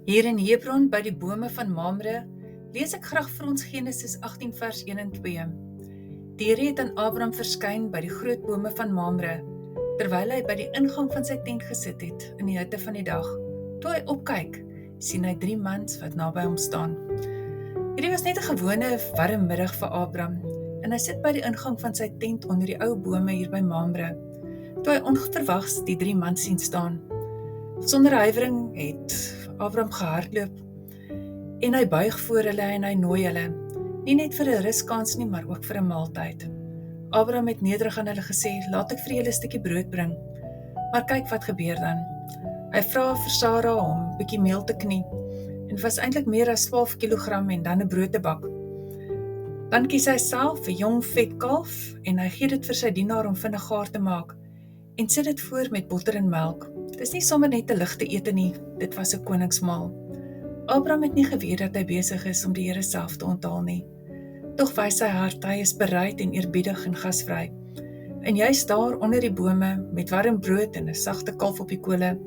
Hier in Hebron by die bome van Mamre lees ek graag vir ons Genesis 18 vers 1 en 2. Die Here het aan Abraham verskyn by die groot bome van Mamre, terwyl hy by die ingang van sy tent gesit het in die hitte van die dag. Toe hy opkyk, sien hy 3 mans wat naby hom staan. Hierdie was net 'n gewone warm middag vir Abraham, en hy sit by die ingang van sy tent onder die ou bome hier by Mamre, toe hy onverwags die 3 mans sien staan. Sonder huiwering het Abraham gehardloop, en hy buig voor hulle en hy nooi hulle, nie net vir 'n ruskans nie, maar ook vir 'n maaltyd. Abraham het nederig aan hulle gesê, laat ek vir julle 'n stukkie brood bring. Maar kyk wat gebeur dan. Hy vra vir Sarah om 'n bietjie meel te knie, en was eintlik meer as 12 kilogram en dan 'n brood te bak. Dan kies hy self 'n jong vet kalf, en hy gee dit vir sy dienaar om vinnig gaar te maak, en sit dit voor met botter en melk. Dis nie sommer net 'n ligte ete nie, dit was 'n koningsmaal. Abraham het nie geweet dat hy besig is om die Here self te onthaal nie. Tog wys sy hart, hy is bereid en eerbiedig en gasvry. En juist daar onder die bome, met warm brood en 'n sagte kalf op die kole,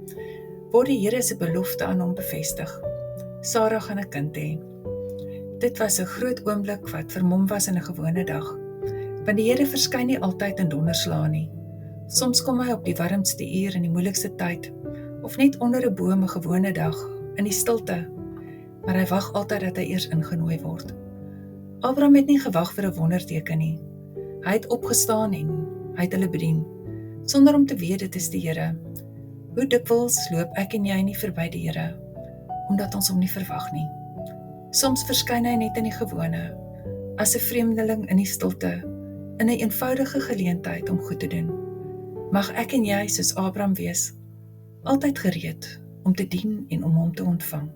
word die Here se belofte aan hom bevestig. Sarah gaan 'n kind hê. Dit was 'n groot oomblik wat vermom was in 'n gewone dag, want die Here verskyn nie altyd in donderslae nie. Soms kom hy op die warmste uur in die moeilikste tyd, of net onder 'n boom 'n gewone dag, in die stilte, maar hy wag altyd dat hy eers ingenooi word. Abraham het nie gewag vir 'n wonderteken nie. Hy het opgestaan en hy het hulle bedien, sonder om te weet dit is die Here. Hoe dikwels loop ek en jy nie verby die Here, omdat ons hom nie verwag nie. Soms verskyn hy net in die gewone, as 'n vreemdeling in die stilte, in 'n eenvoudige geleentheid om goed te doen. Mag ek en jy soos Abraham wees, altyd gereed om te dien en om hom te ontvang.